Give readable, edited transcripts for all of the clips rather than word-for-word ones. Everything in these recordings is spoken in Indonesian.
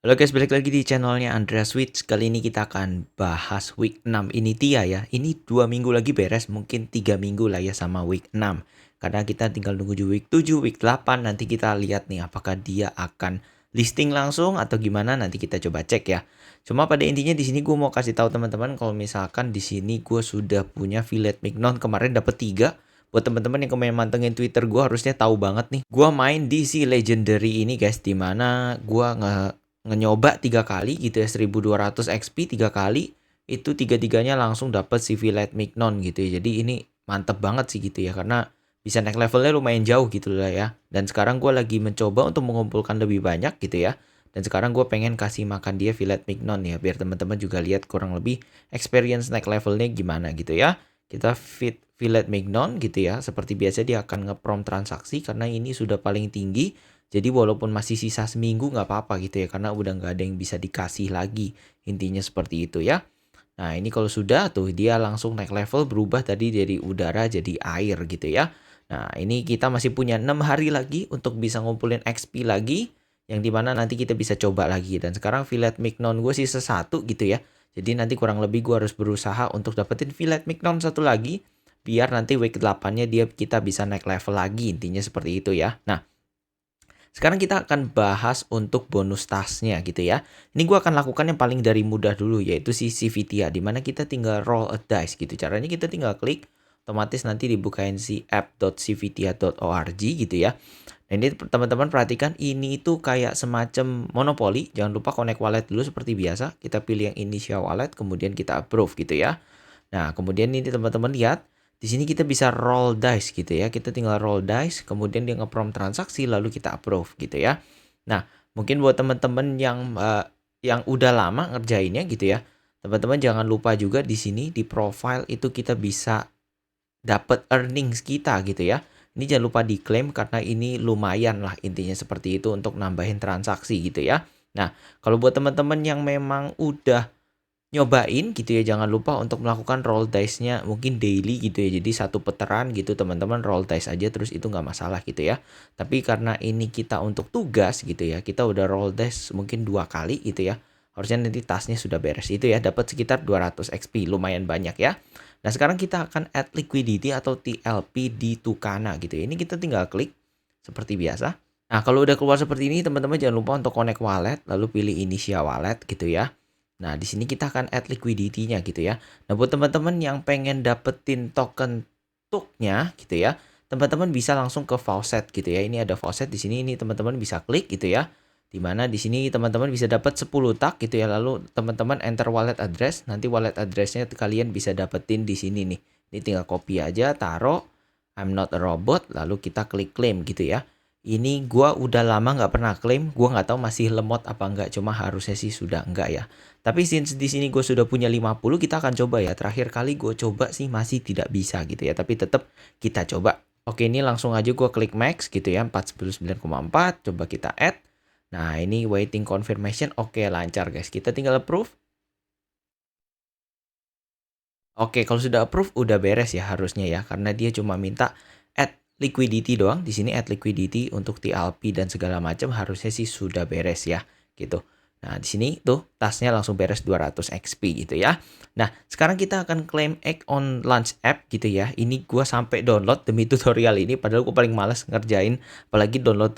Halo guys, balik lagi di channelnya Andreas Switch. Kali ini kita akan bahas week 6 ini Tia ya. Ini 2 minggu lagi beres, mungkin 3 minggu lah ya sama week 6. Karena kita tinggal nunggu di week 7, week 8. Nanti kita lihat nih apakah dia akan listing langsung atau gimana, nanti kita coba cek ya. Cuma pada intinya di sini gue mau kasih tahu teman-teman kalau misalkan di sini gue sudah punya Filet Mignon kemarin dapat 3. Buat teman-teman yang kemarin mantengin Twitter gue harusnya tahu banget nih. Gue main di si Legendary ini guys, dimana gue nyoba 3 kali gitu ya, 1200 XP 3 kali, itu tiga-tiganya langsung dapat si Filet Mignon gitu ya. Jadi ini mantep banget sih gitu ya, karena bisa naik levelnya lumayan jauh gitu lah ya. Dan sekarang gue lagi mencoba untuk mengumpulkan lebih banyak gitu ya. Dan sekarang gue pengen kasih makan dia Filet Mignon ya, biar teman-teman juga lihat kurang lebih experience naik levelnya gimana gitu ya. Kita fit Filet Mignon gitu ya, seperti biasa dia akan nge-prompt transaksi karena ini sudah paling tinggi. Jadi walaupun masih sisa seminggu nggak apa-apa gitu ya, karena udah nggak ada yang bisa dikasih lagi. Intinya seperti itu ya. Nah ini kalau sudah tuh dia langsung naik level, berubah tadi dari udara jadi air gitu ya. Nah ini kita masih punya 6 hari lagi untuk bisa ngumpulin XP lagi. Yang dimana nanti kita bisa coba lagi. Dan sekarang Filet Mignon gue sisa 1 gitu ya. Jadi nanti kurang lebih gue harus berusaha untuk dapetin Filet Mignon 1 lagi. Biar nanti week 8-nya kita bisa naik level lagi. Intinya seperti itu ya. Nah sekarang kita akan bahas untuk bonus tasnya gitu ya. Ini gue akan lakukan yang paling dari mudah dulu, yaitu si Civitia, dimana kita tinggal roll a dice gitu. Caranya kita tinggal klik, otomatis nanti dibukain si app.civitia.org gitu ya. Dan ini teman-teman perhatikan, ini itu kayak semacam monopoli. Jangan lupa connect wallet dulu seperti biasa. Kita pilih yang initial wallet, kemudian kita approve gitu ya. Nah, kemudian ini teman-teman lihat, di sini kita bisa roll dice gitu ya. Kita tinggal roll dice, kemudian dia nge-prompt transaksi, lalu kita approve gitu ya. Nah, mungkin buat teman-teman yang udah lama ngerjainnya gitu ya, teman-teman jangan lupa juga di sini di profile itu kita bisa dapat earnings kita gitu ya. Ini jangan lupa diklaim karena ini lumayan lah intinya seperti itu untuk nambahin transaksi gitu ya. Nah, kalau buat teman-teman yang memang udah nyobain gitu ya, jangan lupa untuk melakukan roll dice-nya mungkin daily gitu ya. Jadi satu putaran gitu teman-teman roll dice aja, terus itu nggak masalah gitu ya. Tapi karena ini kita untuk tugas gitu ya, kita udah roll dice mungkin 2 kali gitu ya. Harusnya nanti tasnya sudah beres itu ya, dapat sekitar 200 XP, lumayan banyak ya. Nah sekarang kita akan add liquidity atau TLP di Tucana gitu ya. Ini kita tinggal klik seperti biasa. Nah kalau udah keluar seperti ini teman-teman jangan lupa untuk connect wallet, lalu pilih initial wallet gitu ya. Nah, di sini kita akan add liquidity-nya gitu ya. Nah, buat teman-teman yang pengen dapetin token TUC-nya gitu ya, teman-teman bisa langsung ke faucet gitu ya. Ini ada faucet di sini, ini teman-teman bisa klik gitu ya. Di mana di sini teman-teman bisa dapat 10 tak gitu ya. Lalu teman-teman enter wallet address, nanti wallet address-nya kalian bisa dapetin di sini nih. Ini tinggal copy aja, taruh I'm not a robot, lalu kita klik claim gitu ya. Ini gua udah lama nggak pernah claim, gua nggak tahu masih lemot apa enggak, cuma harusnya sih sudah enggak ya. Tapi since di sini gue sudah punya 50, kita akan coba ya. Terakhir kali gue coba sih masih tidak bisa gitu ya. Tapi tetap kita coba. Oke, ini langsung aja gue klik max gitu ya. 49,4. Coba kita add. Nah, ini waiting confirmation. Oke, lancar guys. Kita tinggal approve. Oke, kalau sudah approve udah beres ya harusnya ya. Karena dia cuma minta add liquidity doang. Di sini add liquidity untuk TLP dan segala macam harusnya sih sudah beres ya. Gitu. Nah, di sini tuh tasnya langsung beres 200 XP gitu ya. Nah, sekarang kita akan claim egg on launch app gitu ya. Ini gua sampai download demi tutorial ini padahal gua paling males ngerjain apalagi download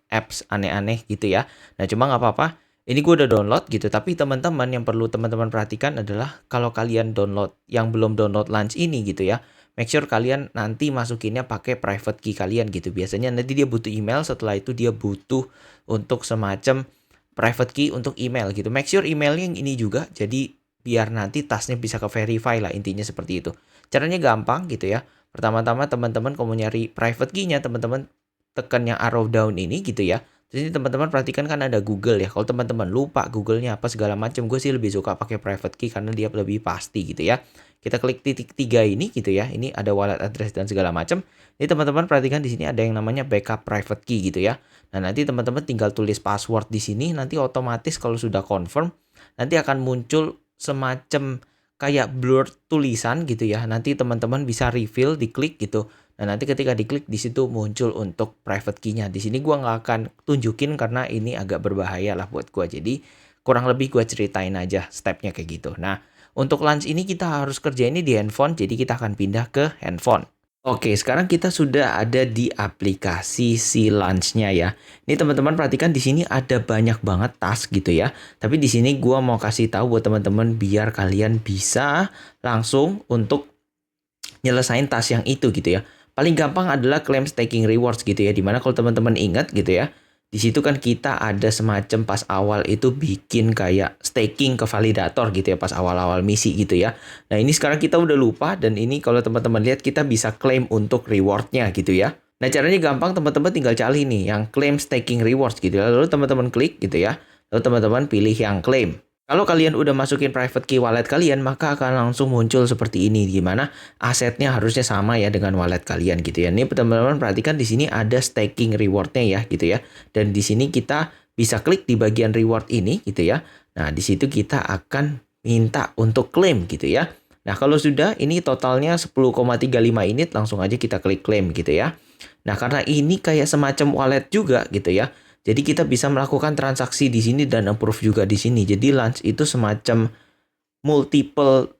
apps aneh-aneh gitu ya. Nah, cuma nggak apa-apa. Ini gue udah download gitu, tapi teman-teman yang perlu teman-teman perhatikan adalah kalau kalian download yang belum download launch ini gitu ya, make sure kalian nanti masukinnya pakai private key kalian gitu. Biasanya nanti dia butuh email, setelah itu dia butuh untuk semacam private key untuk email gitu. Make sure emailnya yang ini juga, jadi biar nanti tasnya bisa ke verify lah intinya seperti itu. Caranya gampang gitu ya. Pertama-tama teman-teman kalau mau nyari private key-nya, teman-teman tekan yang arrow down ini gitu ya. Terus ini teman-teman perhatikan kan ada Google ya. Kalau teman-teman lupa Google-nya apa segala macam, gue sih lebih suka pakai private key karena dia lebih pasti gitu ya. Kita klik titik 3 ini gitu ya. Ini ada wallet address dan segala macam. Ini teman-teman perhatikan di sini ada yang namanya backup private key gitu ya. Nah, nanti teman-teman tinggal tulis password di sini, nanti otomatis kalau sudah confirm nanti akan muncul semacam kayak blur tulisan gitu ya. Nanti teman-teman bisa reveal, diklik gitu. Nah, nanti ketika diklik di situ muncul untuk private key-nya. Di sini gua nggak akan tunjukin karena ini agak berbahaya lah buat gua. Jadi kurang lebih gua ceritain aja stepnya kayak gitu. Nah, untuk launch ini kita harus kerja ini di handphone, jadi kita akan pindah ke handphone. Oke, sekarang kita sudah ada di aplikasi si Launch-nya ya. Ini teman-teman perhatikan di sini ada banyak banget task gitu ya. Tapi di sini gua mau kasih tahu buat teman-teman biar kalian bisa langsung untuk nyelesain task yang itu gitu ya. Paling gampang adalah claim staking rewards gitu ya. Dimana kalau teman-teman ingat gitu ya, di situ kan kita ada semacam pas awal itu bikin kayak staking ke validator gitu ya pas awal-awal misi gitu ya. Nah ini sekarang kita udah lupa dan ini kalau teman-teman lihat kita bisa claim untuk rewardnya gitu ya. Nah caranya gampang, teman-teman tinggal cari nih yang claim staking rewards gitu ya. Lalu teman-teman klik gitu ya. Lalu teman-teman pilih yang claim. Kalau kalian udah masukin private key wallet kalian, maka akan langsung muncul seperti ini, di mana asetnya harusnya sama ya dengan wallet kalian gitu ya. Ini teman-teman perhatikan di sini ada staking rewardnya ya gitu ya. Dan di sini kita bisa klik di bagian reward ini gitu ya. Nah di situ kita akan minta untuk claim gitu ya. Nah kalau sudah ini totalnya 10,35 init, langsung aja kita klik claim gitu ya. Nah karena ini kayak semacam wallet juga gitu ya. Jadi kita bisa melakukan transaksi di sini dan approve juga di sini. Jadi Launch itu semacam multiple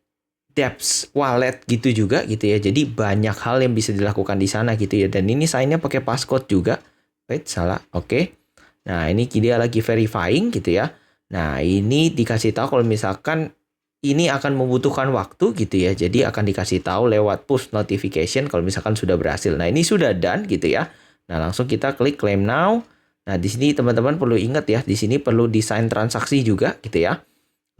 dApps wallet gitu juga gitu ya. Jadi banyak hal yang bisa dilakukan di sana gitu ya. Dan ini sign-nya pakai passcode juga. Wait, salah. Oke. Nah, ini dia lagi verifying gitu ya. Nah, ini dikasih tahu kalau misalkan ini akan membutuhkan waktu gitu ya. Jadi akan dikasih tahu lewat push notification kalau misalkan sudah berhasil. Nah, ini sudah done gitu ya. Nah, langsung kita klik claim now. Nah, di sini teman-teman perlu ingat ya, di sini perlu desain transaksi juga gitu ya.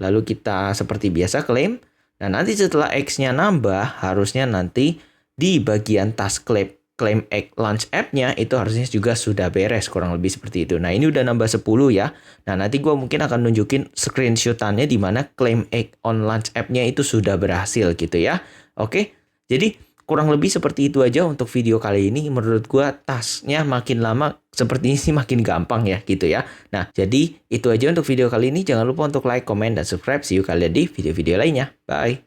Lalu kita seperti biasa claim. Nah, nanti setelah X-nya nambah, harusnya nanti di bagian task claim X launch app-nya itu harusnya juga sudah beres, kurang lebih seperti itu. Nah, ini udah nambah 10 ya. Nah, nanti gue mungkin akan nunjukin screenshot-annya di mana claim X on launch app-nya itu sudah berhasil gitu ya. Oke, jadi kurang lebih seperti itu aja untuk video kali ini. Menurut gua tasknya makin lama seperti ini sih makin gampang ya gitu ya. Nah jadi itu aja untuk video kali ini. Jangan lupa untuk like, comment, dan subscribe. See you kalian di video-video lainnya. Bye.